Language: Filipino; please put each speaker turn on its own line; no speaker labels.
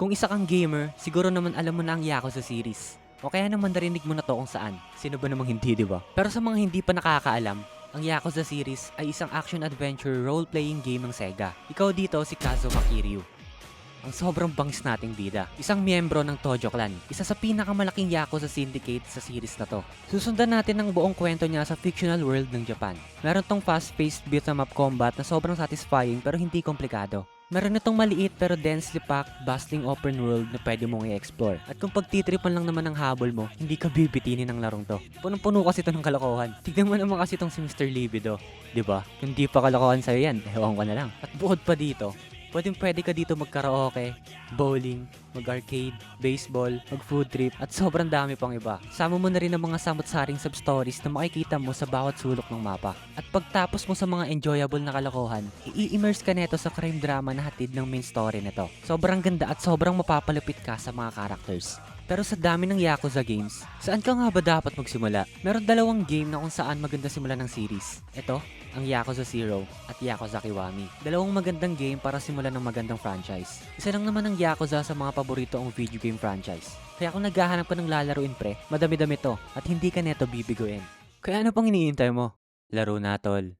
Kung isa kang gamer, siguro naman alam mo na ang Yakuza series. O kaya naman narinig mo na to kung saan. Sino ba namang hindi, di ba? Pero sa mga hindi pa nakakaalam, ang Yakuza series ay isang action-adventure role-playing game ng Sega. Ikaw dito si Kazuma Kiryu. Ang sobrang bangis nating bida. Isang miyembro ng Tojo Clan. Isa sa pinakamalaking Yakuza syndicate sa series na to. Susundan natin ang buong kwento niya sa fictional world ng Japan. Meron tong fast-paced beat-em-up combat na sobrang satisfying pero hindi komplikado. Meron itong maliit pero densely packed, bustling open world na pwede mong i-explore. At kung pagtitripan lang naman ang habol mo, hindi ka bibitinin ng larong to. Punong-puno kasi ito ng kalokohan. Tignan mo naman kasi itong si Mr. Libido. 'Di ba? Kung di pa kalokohan sa'yo yan, ewan ko na lang. At bukod pa dito, pwede ka dito mag-karaoke, bowling, mag-arcade, baseball, mag-food trip, at sobrang dami pang iba. Sama mo na rin ang mga samot-saring sub-stories na makikita mo sa bawat sulok ng mapa. At pagtapos mo sa mga enjoyable na kalokohan, i-immerse ka neto sa crime drama na hatid ng main story nito. Sobrang ganda at sobrang mapapalapit ka sa mga characters. Pero sa dami ng Yakuza games, saan ka nga ba dapat magsimula? Meron dalawang game na kung saan maganda simulan ng series. Ito, ang Yakuza 0 at Yakuza Kiwami. Dalawang magandang game para simulan ng magandang franchise. Isa lang naman ang Yakuza sa mga paborito ang video game franchise. Kaya kung naghahanap ka ng lalaruin pre, madami-dami to at hindi ka neto bibiguin. Kaya ano pang iniintay mo? Laro na tol.